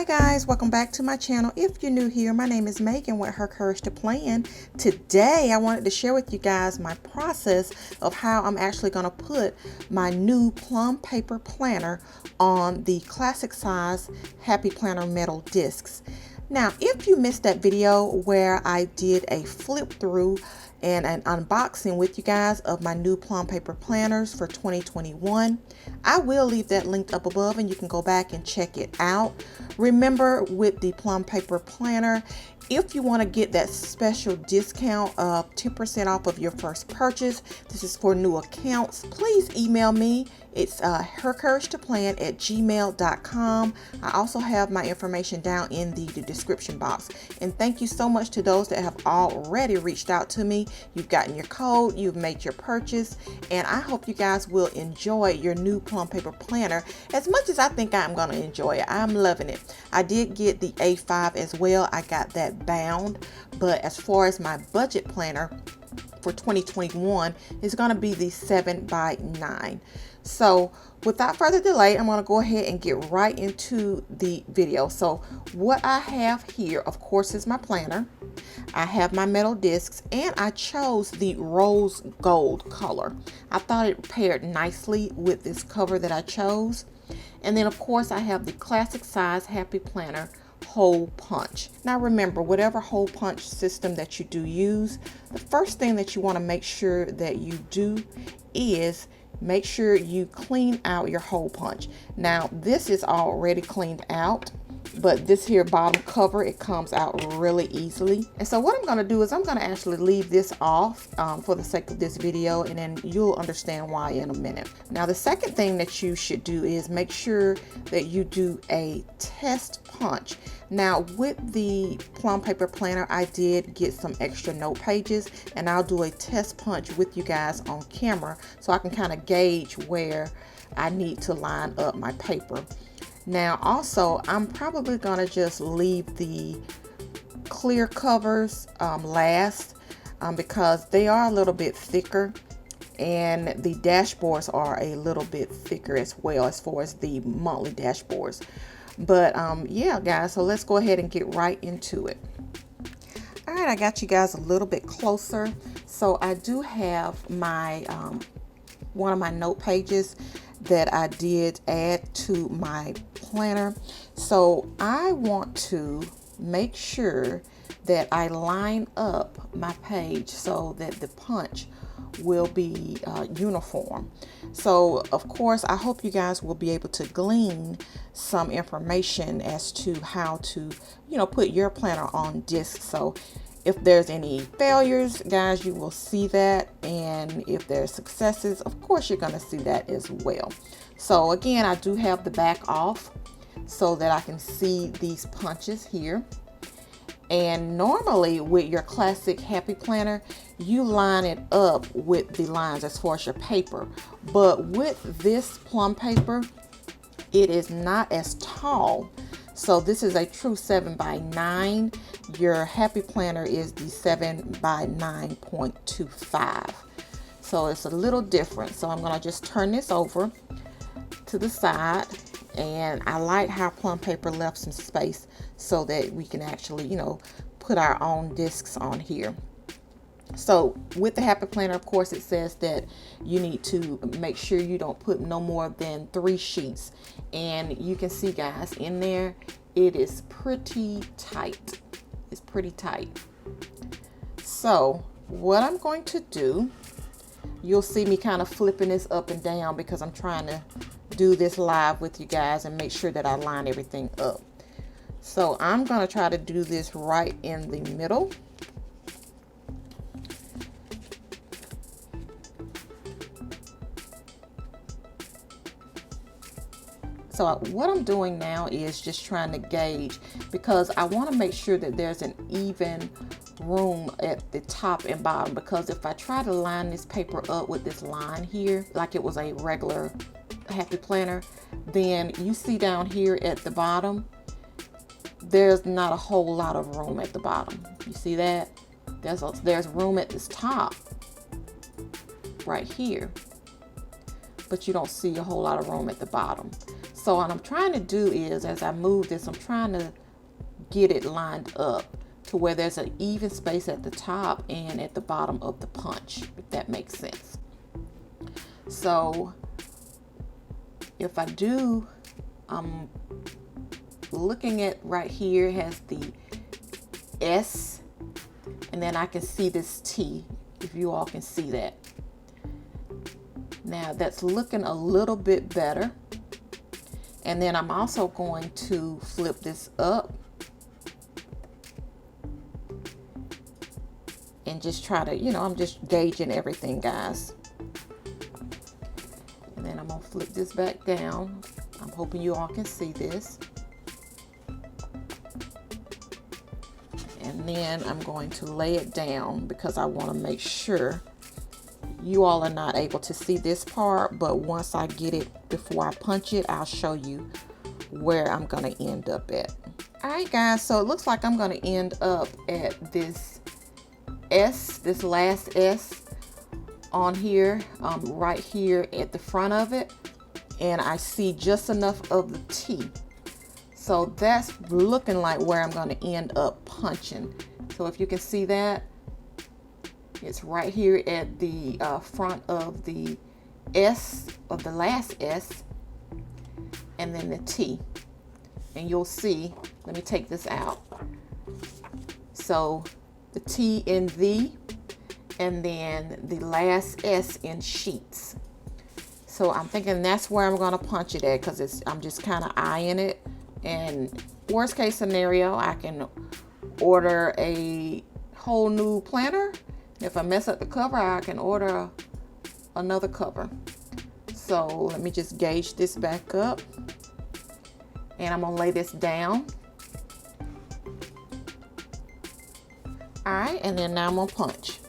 Hi guys, welcome back to my channel. If you're new here, my name is Megan with Her Courage to Plan. Today I wanted to share with you guys my process of how I'm actually going to put my new plum paper planner on the classic size Happy Planner metal discs. Now, if you missed that video where I did a flip through and an unboxing with you guys of my new plum paper planners for 2021, I will leave that linked up above and you can go back and check it out. Remember, with the plum paper planner, if you want to get that special discount of 10% off of your first purchase, this is for new accounts, please email me. It's hercouragetoplan@gmail.com. I also have my information down in the description box. And thank you so much to those that have already reached out to me. You've gotten your code, you've made your purchase, and I hope you guys will enjoy your new plum paper planner as much as I think I'm going to enjoy it. I'm loving it. I did get the A5 as well. I got that bound, but as far as my budget planner for 2021 is going to be the 7x9. So without further delay, I'm going to go ahead and get right into the video. So what I have here, of course, is my planner. I have my metal discs, and I chose the rose gold color. I thought it paired nicely with this cover that I chose. And then of course I have the classic size Happy Planner hole punch. Now remember, whatever hole punch system that you do use, the first thing that you want to make sure that you do is make sure you clean out your hole punch. Now this is already cleaned out, but this here bottom cover, it comes out really easily. And so what I'm going to do is I'm going to actually leave this off for the sake of this video, and then you'll understand why in a minute. Now the second thing that you should do is make sure that you do a test punch. Now with the plum paper planner, I did get some extra note pages, and I'll do a test punch with you guys on camera so I can kind of gauge where I need to line up my paper. Now also, I'm probably gonna just leave the clear covers last because they are a little bit thicker, and the dashboards are a little bit thicker as well as far as the monthly dashboards. But yeah guys, so let's go ahead and get right into it. All right, I got you guys a little bit closer. So I do have my one of my note pages that I did add to my planner. So I want to make sure that I line up my page so that the punch will be uniform. So of course, I hope you guys will be able to glean some information as to how to, put your planner on disc. So if there's any failures, guys, you will see that. And if there's successes, of course, you're going to see that as well. So again, I do have the back off so that I can see these punches here. And normally with your classic Happy Planner, you line it up with the lines as far as your paper. But with this plum paper, it is not as tall. So this is a true 7x9. Your Happy Planner is the 7x9.25. So it's a little different. So I'm going to just turn this over to the side. And I like how plum paper left some space so that we can actually, put our own discs on here. So with the Happy Planner, of course, it says that you need to make sure you don't put no more than 3 sheets. And you can see, guys, in there, it is pretty tight. It's pretty tight. So what I'm going to do, you'll see me kind of flipping this up and down because I'm trying to do this live with you guys and make sure that I line everything up. So I'm going to try to do this right in the middle. So what I'm doing now is just trying to gauge, because I want to make sure that there's an even room at the top and bottom, because if I try to line this paper up with this line here like it was a regular Happy Planner, then you see down here at the bottom there's not a whole lot of room at the bottom. You see that? There's room at this top right here, but you don't see a whole lot of room at the bottom. So what I'm trying to do is, as I move this, I'm trying to get it lined up to where there's an even space at the top and at the bottom of the punch, if that makes sense. So if I do, I'm looking at right here, it has the S, and then I can see this T, if you all can see that. Now that's looking a little bit better. And then I'm also going to flip this up and just try to, I'm just gauging everything, guys. And then I'm gonna flip this back down. I'm hoping you all can see this. And then I'm going to lay it down because I want to make sure you all are not able to see this part, but once I get it, before I punch it, I'll show you where I'm going to end up at. All right, guys, so it looks like I'm going to end up at this S, this last S on here, right here at the front of it, and I see just enough of the T. So that's looking like where I'm going to end up punching. So if you can see that, it's right here at the front of the S, of the last S, and then the T. And you'll see, let me take this out. So the T in the, and then the last S in sheets. So I'm thinking that's where I'm going to punch it at, because I'm just kind of eyeing it. And worst case scenario, I can order a whole new planner. If I mess up the cover, I can order another cover. So let me just gauge this back up, and I'm gonna lay this down. All right, and then now I'm gonna punch.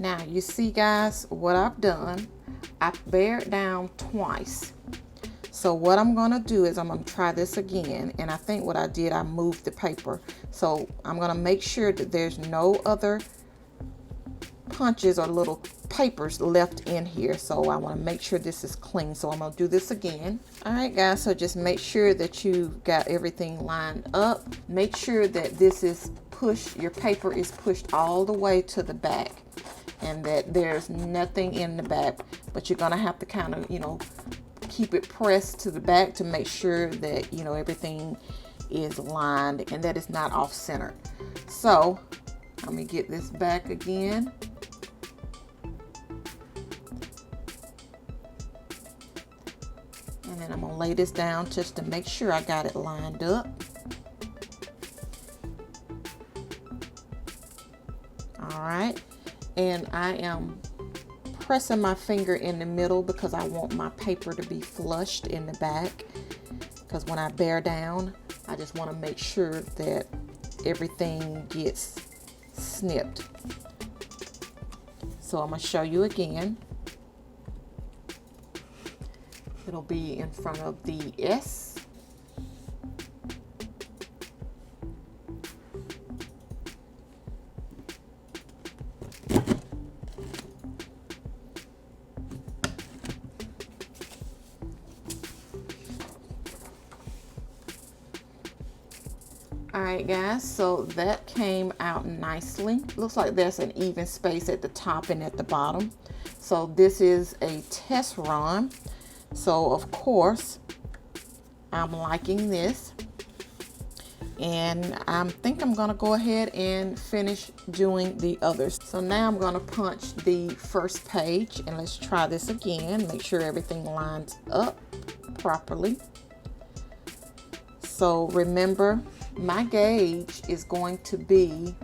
Now you see, guys, what I've done. I've bared down twice. So what I'm going to do is I'm going to try this again. And I think what I did, I moved the paper. So I'm going to make sure that there's no other punches or little papers left in here. So I want to make sure this is clean. So I'm going to do this again. All right, guys. So just make sure that you've got everything lined up. Make sure that this is pushed, your paper is pushed all the way to the back, and that there's nothing in the back, but you're gonna have to kind of, keep it pressed to the back to make sure that, everything is lined and that it's not off center. So let me get this back again. And then I'm gonna lay this down just to make sure I got it lined up. All right. And I am pressing my finger in the middle because I want my paper to be flushed in the back. Because when I bear down, I just want to make sure that everything gets snipped. So I'm going to show you again. It'll be in front of the S. Alright guys, so that came out nicely. Looks like there's an even space at the top and at the bottom. So this is a test run. So of course, I'm liking this. And I think I'm going to go ahead and finish doing the others. So now I'm going to punch the first page, and let's try this again. Make sure everything lines up properly. So remember, my gauge is going to be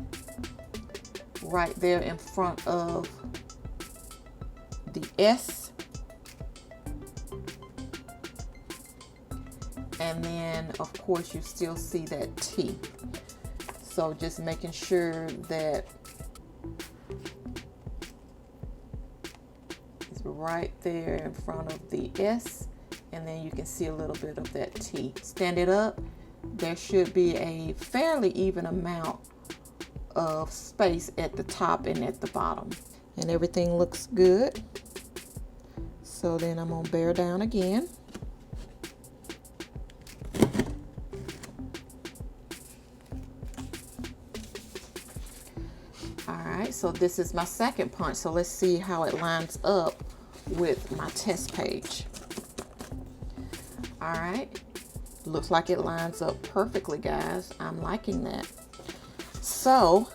right there in front of the S. And then, of course, you still see that T. So just making sure that right there in front of the S, and then you can see a little bit of that T. Stand it up. There should be a fairly even amount of space at the top and at the bottom. And everything looks good. So then I'm gonna bear down again. Alright, so this is my second punch. So let's see how it lines up with my test page. Alright, looks like it lines up perfectly, guys. I'm liking that. So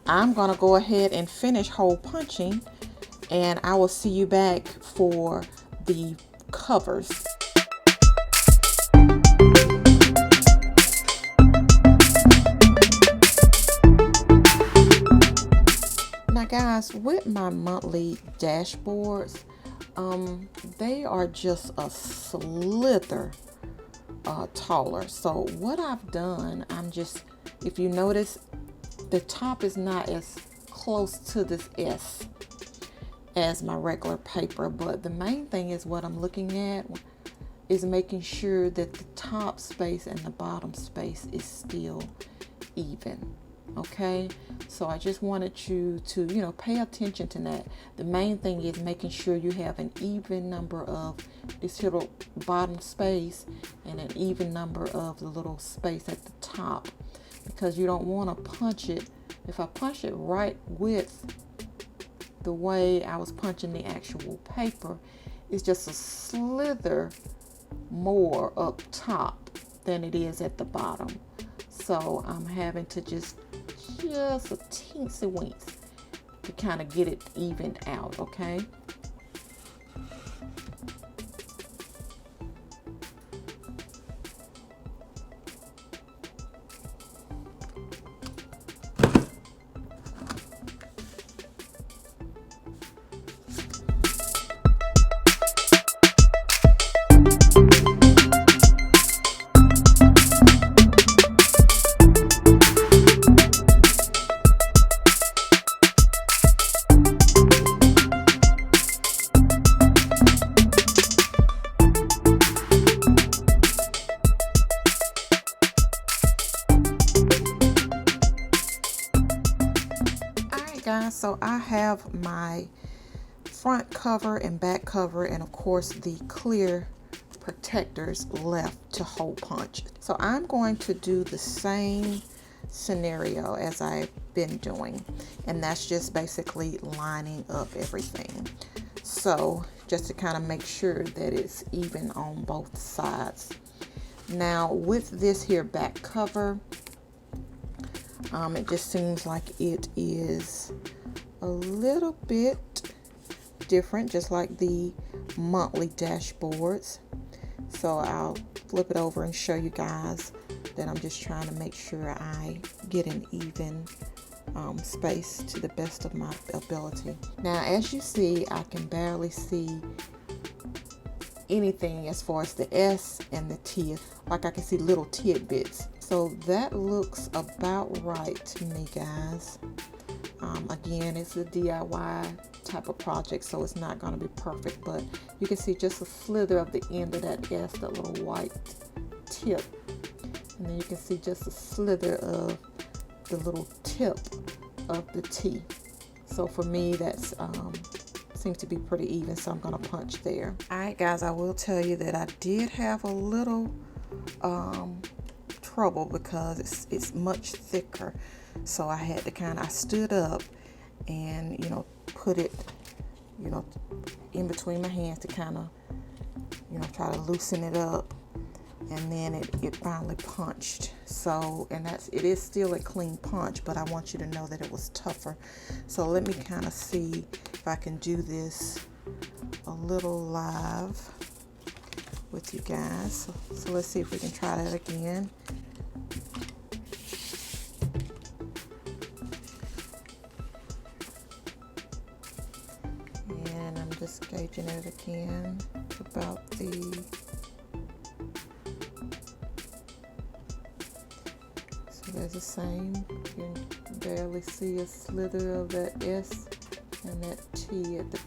I'm gonna go ahead and finish hole punching, and I will see you back for the covers. Now guys, with my monthly dashboards, they are just a slither taller. So what I've done, if you notice, the top is not as close to this S as my regular paper, but the main thing is what I'm looking at is making sure that the top space and the bottom space is still even. Okay, so I just wanted you to, pay attention to that. The main thing is making sure you have an even number of this little bottom space and an even number of the little space at the top, because you don't want to punch it. If I punch it right with the way I was punching the actual paper, it's just a slither more up top than it is at the bottom. So I'm having to just a teensy winks to kind of get it evened out, okay? Guys, so I have my front cover and back cover, and of course the clear protectors left to hole punch. So I'm going to do the same scenario as I've been doing, and that's just basically lining up everything. So just to kind of make sure that it's even on both sides. Now with this here back cover, it just seems like it is a little bit different, just like the monthly dashboards. So I'll flip it over and show you guys that I'm just trying to make sure I get an even space to the best of my ability. Now, as you see, I can barely see anything as far as the S and the T. Like I can see little tidbits. So that looks about right to me, guys. Again, it's a DIY type of project, so it's not going to be perfect, but you can see just a slither of the end of that S, that little white tip. And then you can see just a slither of the little tip of the T. So for me, that's seems to be pretty even, so I'm going to punch there. Alright guys, I will tell you that I did have a little trouble because it's much thicker, so I had to I stood up and put it in between my hands to kind of try to loosen it up, and then it finally punched. So, and it is still a clean punch, but I want you to know that it was tougher. So let me kind of see if I can do this a little live with you guys. So let's see if we can try that again. And I'm just gauging it again about so there's the same. You can barely see a slither of that S and that T at the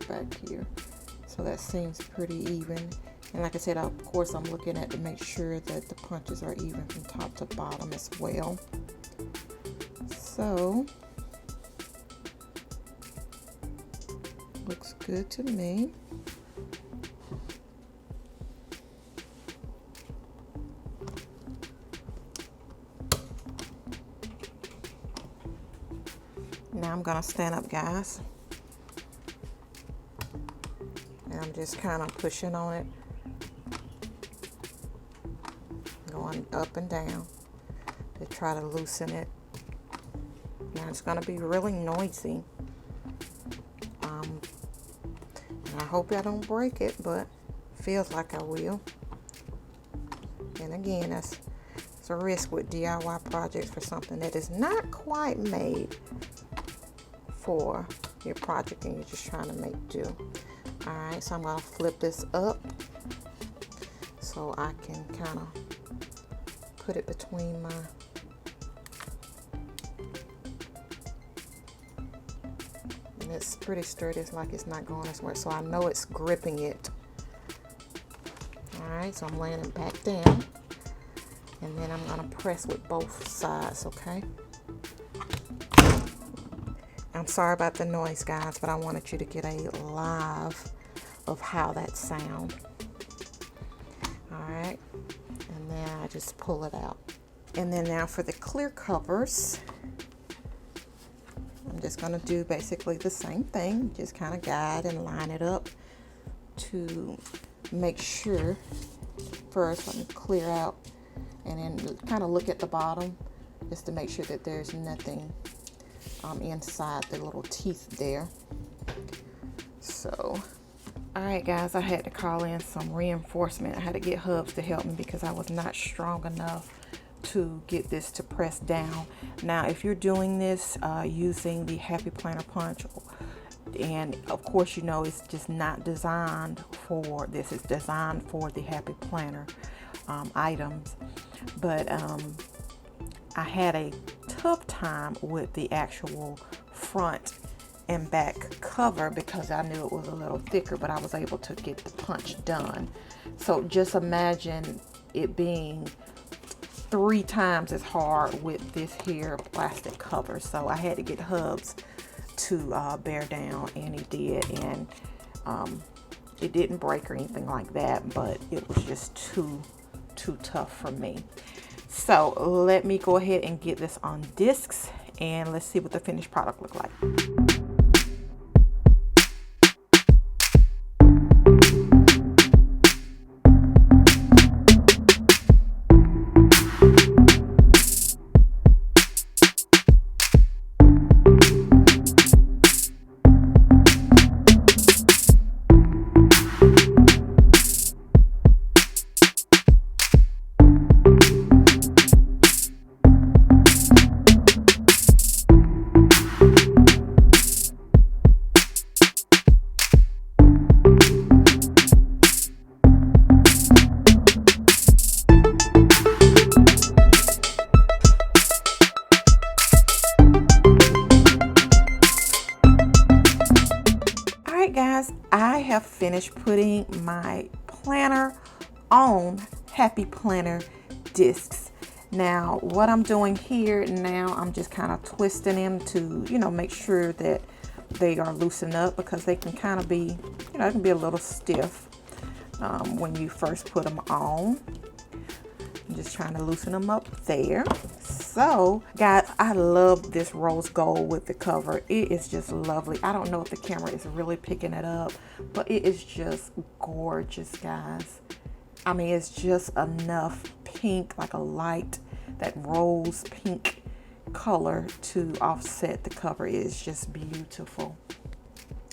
back here. So that seems pretty even. And like I said, of course, I'm looking at to make sure that the punches are even from top to bottom as well. So, looks good to me. Now I'm gonna stand up, guys. And I'm just kind of pushing on it, going up and down to try to loosen it. Now it's going to be really noisy. And I hope I don't break it, but feels like I will. And again, that's a risk with DIY projects for something that is not quite made for your project and you're just trying to make do. Alright, so I'm going to flip this up so I can kind of put it between my and it's pretty sturdy. It's like it's not going anywhere, so I know it's gripping it. Alright, so I'm laying it back down and then I'm going to press with both sides, okay? I'm sorry about the noise, guys, but I wanted you to get a live of how that sound. Alright, and then I just pull it out. And then now for the clear covers, I'm just going to do basically the same thing. Just kind of guide and line it up to make sure. First, let me clear out and then kind of look at the bottom just to make sure that there's nothing inside the little teeth there. So, alright guys, I had to call in some reinforcement. I had to get hubs to help me because I was not strong enough to get this to press down. Now, if you're doing this using the Happy Planner Punch, and of course you know it's just not designed for this, it's designed for the Happy Planner items, but I had a tough time with the actual front and back cover because I knew it was a little thicker, but I was able to get the punch done. So just imagine it being 3 times as hard with this here plastic cover. So I had to get hubs to bear down, and it did, and it didn't break or anything like that, but it was just too tough for me. So let me go ahead and get this on discs and let's see what the finished product look like. Guys, I have finished putting my planner on Happy Planner discs. Now what I'm doing here now, I'm just kind of twisting them to, you know, make sure that they are loosened up, because they can kind of be, you know, it can be a little stiff when you first put them on. I'm just trying to loosen them up there. So guys, I love this rose gold with the cover. It is just lovely. I don't know if the camera is really picking it up, but it is just gorgeous, guys. I mean, it's just enough pink, like a light, that rose pink color to offset the cover. It is just beautiful.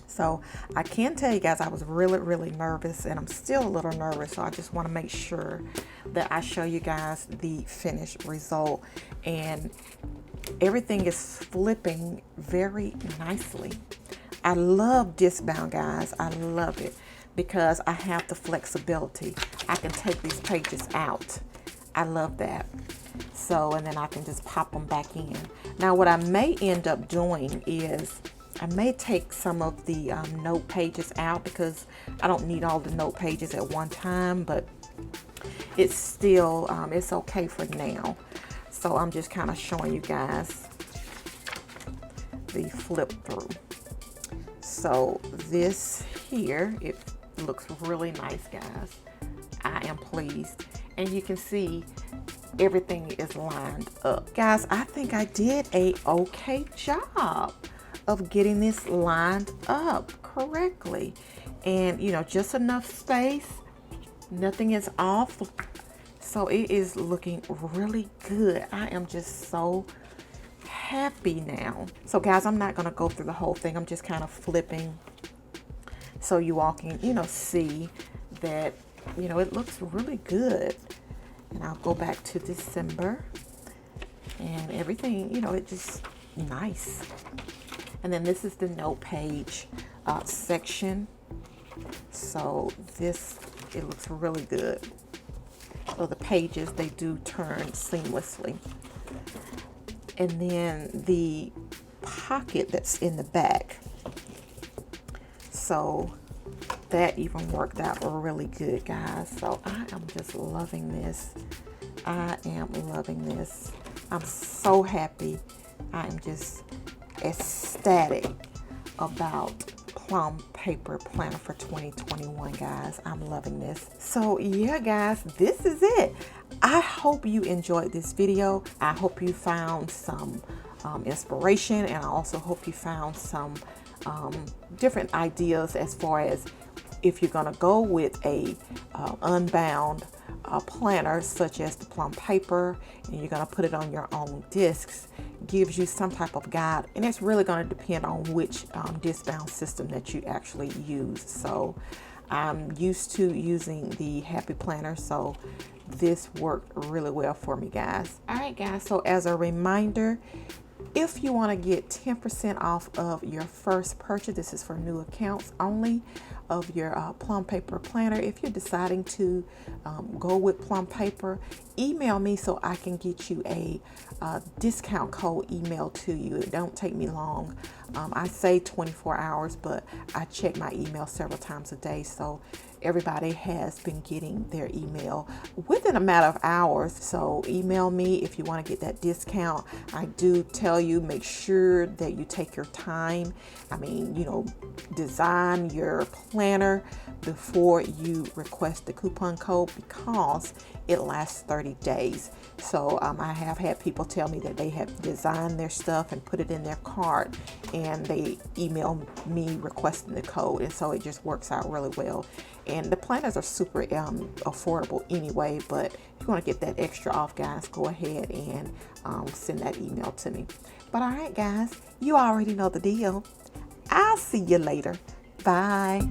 So I can tell you guys, I was really nervous, and I'm still a little nervous. So I just want to make sure that I show you guys the finished result, and everything is flipping very nicely. I love disc bound, guys. I love it because I have the flexibility. I can take these pages out. I love that. So, and then I can just pop them back in. Now what I may end up doing is I may take some of the note pages out because I don't need all the note pages at one time, but it's still, it's okay for now. So I'm just kind of showing you guys the flip through. So this here, it looks really nice, guys. I am pleased. And you can see everything is lined up. Guys, I think I did a okay job of getting this lined up correctly. And, you know, just enough space. Nothing is off. So it is looking really good. I am just so happy now. So guys, I'm not going to go through the whole thing. I'm just kind of flipping so you all can, you know, see that, you know, it looks really good. And I'll go back to December and everything, you know, it just nice. And then this is the note page section. So this, it looks really good. So the pages, they do turn seamlessly. And then the pocket that's in the back. So that even worked out really good, guys. So I am just loving this. I am loving this. I'm so happy. I am just ecstatic about Plum Paper Planner for 2021, guys. I'm loving this. So yeah, guys, this is it. I hope you enjoyed this video. I hope you found some inspiration, and I also hope you found some different ideas as far as if you're gonna go with a unbound planner such as the Plum Paper, and you're gonna put it on your own discs, gives you some type of guide, and it's really going to depend on which disc bound system that you actually use. So I'm used to using the Happy Planner, so this worked really well for me, guys. All right, guys, so as a reminder, if you want to get 10% off of your first purchase, this is for new accounts only, of your Plum Paper Planner. If you're deciding to go with Plum Paper, email me so I can get you a discount code emailed to you. It don't take me long. I say 24 hours, but I check my email several times a day, so everybody has been getting their email within a matter of hours. So email me if you want to get that discount. I do tell you, make sure that you take your time. I mean, you know, design your planner before you request the coupon code, because it lasts 30 days. So I have had people tell me that they have designed their stuff and put it in their cart, and they email me requesting the code, and so it just works out really well. And the planners are super affordable anyway, but if you want to get that extra off, guys, go ahead and send that email to me. But all right, guys, you already know the deal. I'll see you later. Bye.